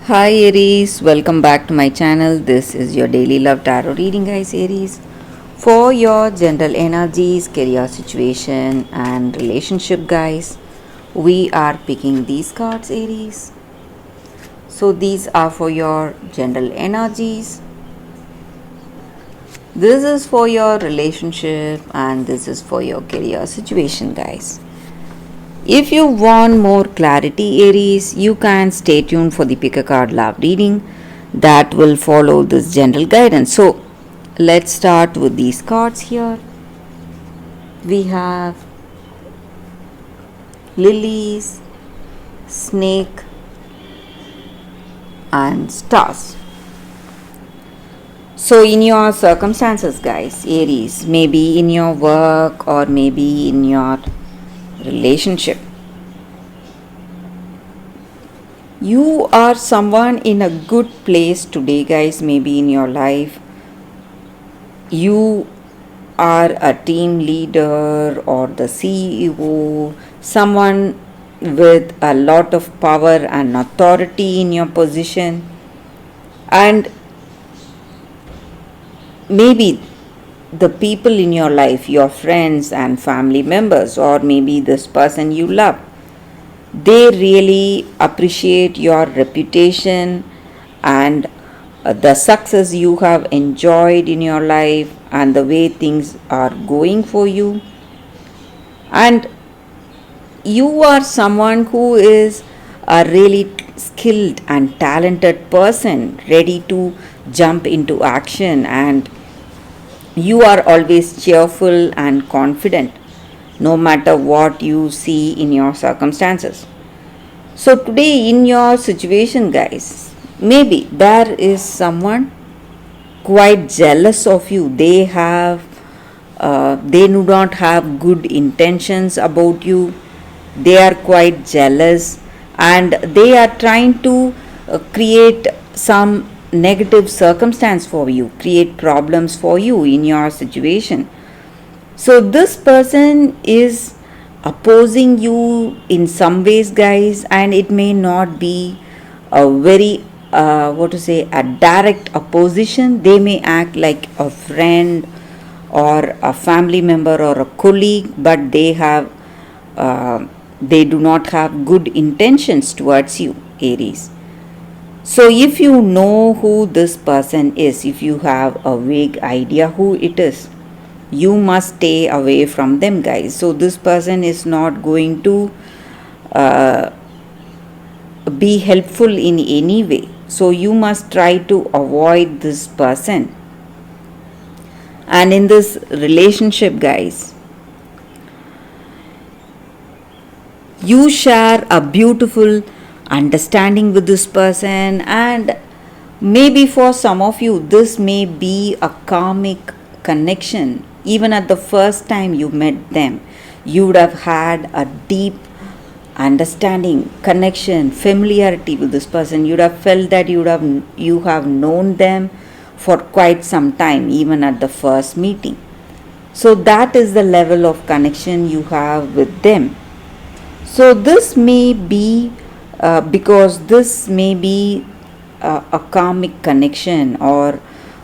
Hi Aries, welcome back to my channel. This is your daily love tarot reading, guys. Aries, for your general energies, career situation, and relationship, guys, we are picking these cards, Aries. So, these are for your general energies. This is for your relationship, and this is for your career situation, guys. If you want more clarity, Aries, you can stay tuned for the pick a card love reading that will follow this general guidance. So, let's start with these cards here. We have lilies, snake, and stars. So, in your circumstances, guys, Aries, maybe in your work or maybe in your relationship, you are someone in a good place today, guys. Maybe in your life you are a team leader or the CEO, someone with a lot of power and authority in your position, and maybe the people in your life, your friends and family members, or maybe this person you love, they really appreciate your reputation and the success you have enjoyed in your life and the way things are going for you. And you are someone who is a really skilled and talented person, ready to jump into action, and you are always cheerful and confident no matter what you see in your circumstances. So, today in your situation, guys, maybe there is someone quite jealous of you. They do not have good intentions about you. They are quite jealous and they are trying to create some negative circumstance for you, create problems for you in your situation. So, this person is opposing you in some ways, guys, and it may not be a very a direct opposition. They may act like a friend or a family member or a colleague, but they do not have good intentions towards you, Aries. So, if you know who this person is, if you have a vague idea who it is, you must stay away from them, guys. So, this person is not going to uh, be helpful in any way. So, you must try to avoid this person. And in this relationship, guys, you share a beautiful understanding with this person, and maybe for some of you this may be a karmic connection. Even at the first time you met them, you would have had a deep understanding, connection, familiarity with this person. You would have felt that you have known them for quite some time, even at the first meeting. So that is the level of connection you have with them. So this may be because this may be a karmic connection, or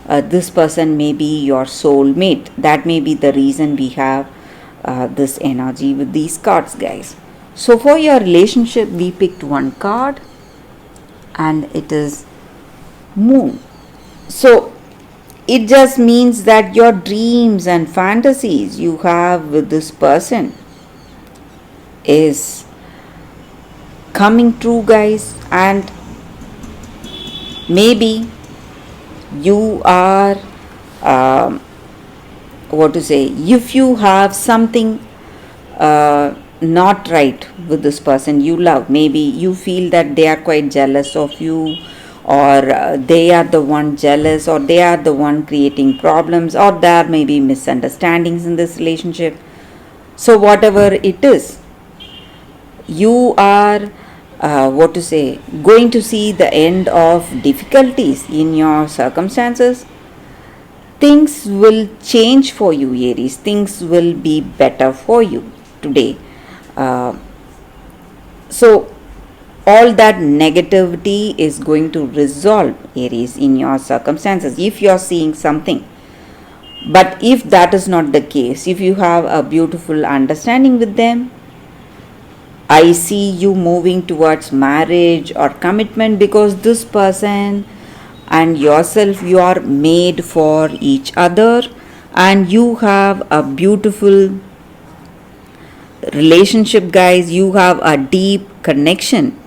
this person may be your soulmate. That may be the reason we have this energy with these cards, guys. So for your relationship, we picked one card and it is Moon. So it just means that your dreams and fantasies you have with this person is coming true, guys, and maybe you are if you have something not right with this person you love, maybe you feel that they are quite jealous of you, or they are the one jealous, or they are the one creating problems, or there may be misunderstandings in this relationship. So whatever it is, you are going to see the end of difficulties in your circumstances. Things will change for you, Aries. Things will be better for you today. Uh, so all that negativity is going to resolve, Aries, in your circumstances if you're seeing something. But if that is not the case, if you have a beautiful understanding with them, I see you moving towards marriage or commitment, because this person and yourself, you are made for each other, and you have a beautiful relationship, guys. You have a deep connection,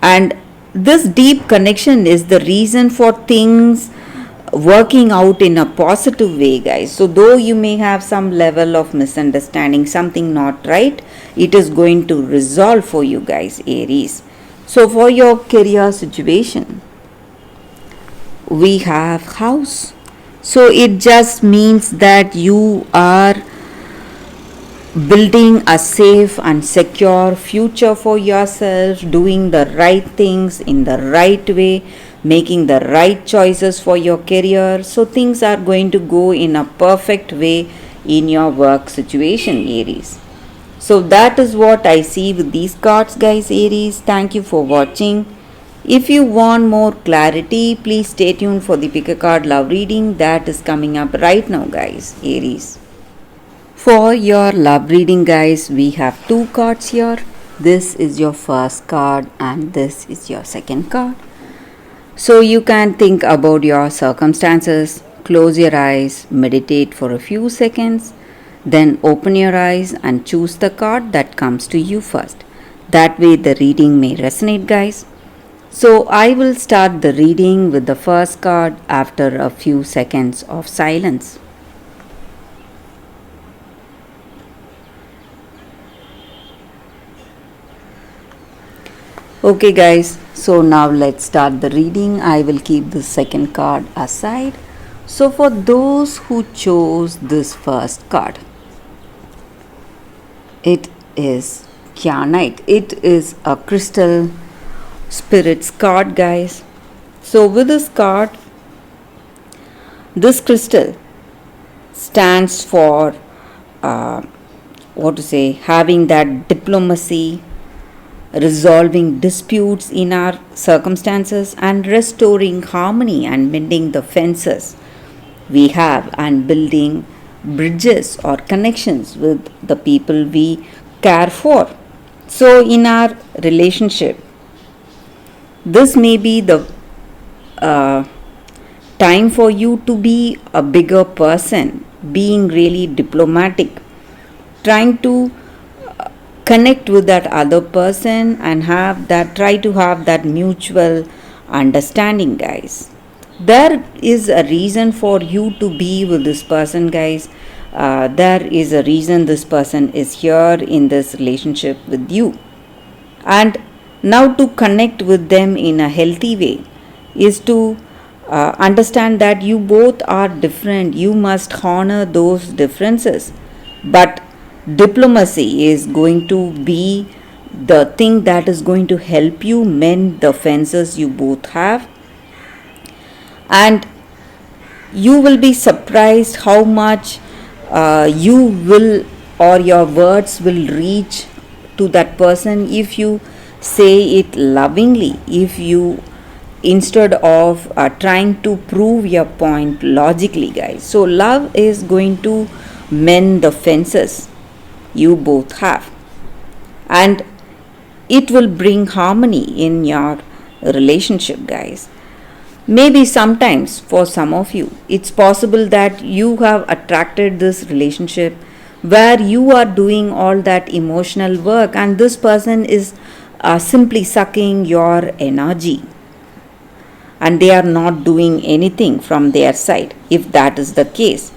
and this deep connection is the reason for things working out in a positive way, guys. So though you may have some level of misunderstanding, something not right, it is going to resolve for you, guys, Aries. So for your career situation, we have house. So it just means that you are building a safe and secure future for yourself, doing the right things in the right way, making the right choices for your career. So things are going to go in a perfect way in your work situation, Aries. So that is what I see with these cards, guys, Aries. Thank you for watching. If you want more clarity, please stay tuned for the pick a card love reading that is coming up right now, guys, Aries. For your love reading, guys, we have two cards here. This is your first card and this is your second card. So you can think about your circumstances, close your eyes, meditate for a few seconds, then open your eyes and choose the card that comes to you first. That way the reading may resonate, guys. So I will start the reading with the first card after a few seconds of silence. Okay, guys, so now let's start the reading. I will keep the second card aside. So for those who chose this first card, it is Kyanite. It is a crystal spirits card, guys. So with this card, this crystal stands for having that diplomacy, resolving disputes in our circumstances, and restoring harmony and mending the fences we have, and building bridges or connections with the people we care for. So in our relationship, this may be the time for you to be a bigger person, being really diplomatic, trying to connect with that other person and try to have that mutual understanding, guys. There is a reason for you to be with this person, guys. There is a reason this person is here in this relationship with you. And now to connect with them in a healthy way is to understand that you both are different. You must honor those differences. But diplomacy is going to be the thing that is going to help you mend the fences you both have. And you will be surprised how much you will, or your words will reach to that person if you say it lovingly, if you, instead of trying to prove your point logically, guys. So love is going to mend the fences you both have, and it will bring harmony in your relationship, guys. Maybe sometimes for some of you, it's possible that you have attracted this relationship where you are doing all that emotional work and this person is simply sucking your energy and they are not doing anything from their side. If that is the case,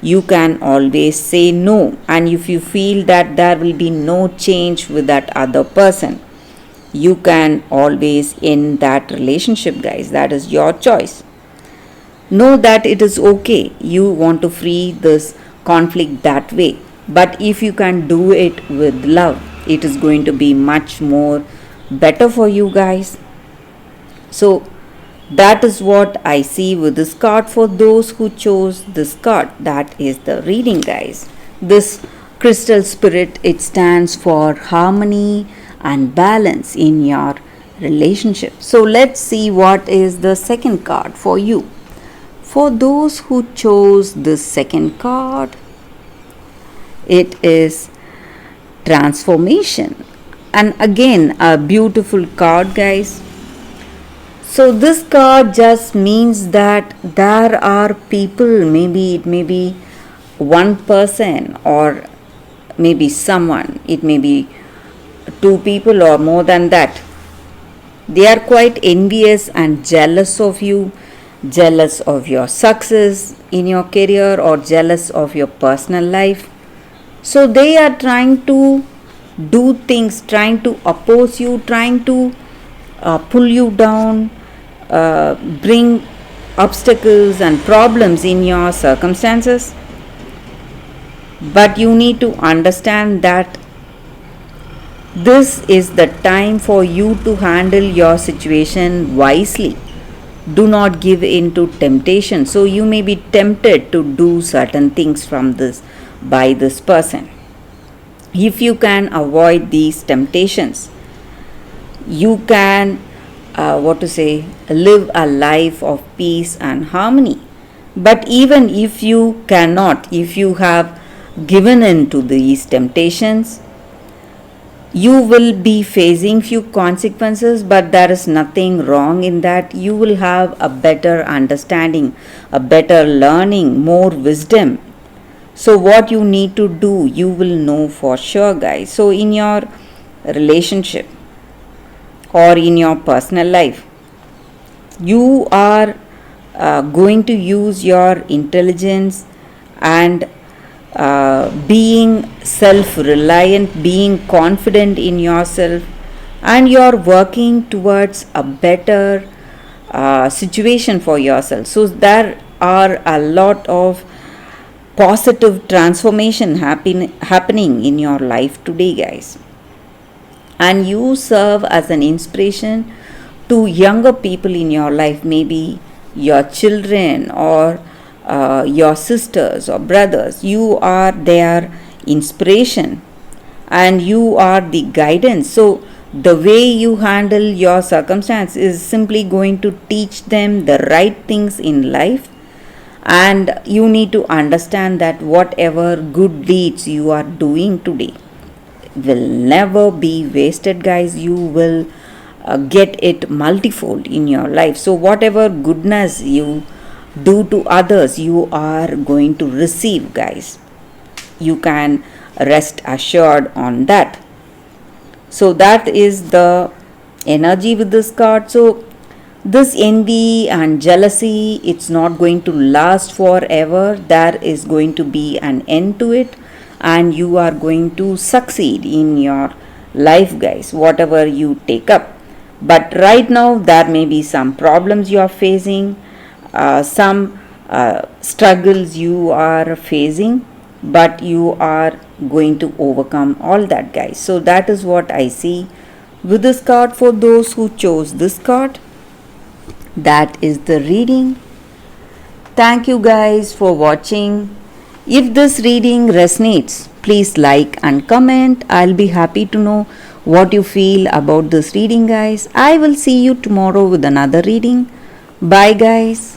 you can always say no. And if you feel that there will be no change with that other person, you can always end that relationship, guys. That is your choice. Know that it is okay. You want to free this conflict that way. But if you can do it with love, it is going to be much more better for you, guys. So that is what I see with this card for those who chose this card. That is the reading, guys. This crystal spirit, it stands for harmony and balance in your relationship. So let's see what is the second card for you. For those who chose the second card, it is transformation. And again, a beautiful card, guys. So this card just means that there are people, maybe it may be one person or maybe someone, it may be two people or more than that. They are quite envious and jealous of you, jealous of your success in your career or jealous of your personal life. So they are trying to do things, trying to oppose you, trying to pull you down, bring obstacles and problems in your circumstances. But you need to understand that this is the time for you to handle your situation wisely. Do not give in to temptation. So you may be tempted to do certain things from this by this person. If you can avoid these temptations, you can live a life of peace and harmony. But even if you cannot, if you have given in to these temptations, you will be facing few consequences, but there is nothing wrong in that. You will have a better understanding, a better learning, more wisdom. So what you need to do, you will know for sure, guys. So in your relationship or in your personal life, you are going to use your intelligence and being self-reliant, being confident in yourself, and you're working towards a better situation for yourself. So there are a lot of positive transformation happening in your life today, guys. And you serve as an inspiration to younger people in your life, maybe your children or your sisters or brothers. You are their inspiration and you are the guidance. So the way you handle your circumstance is simply going to teach them the right things in life. And you need to understand that whatever good deeds you are doing today will never be wasted, guys. You will get it multifold in your life. So whatever goodness you do to others, you are going to receive, guys. You can rest assured on that. So that is the energy with this card. So this envy and jealousy, it's not going to last forever. There is going to be an end to it, and you are going to succeed in your life, guys, whatever you take up. But right now there may be some problems you are facing, some struggles you are facing, but you are going to overcome all that, guys. So that is what I see with this card. For those who chose this card, that is the reading. Thank you, guys, for watching. If this reading resonates, please like and comment. I'll be happy to know what you feel about this reading, guys. I will see you tomorrow with another reading. Bye, guys.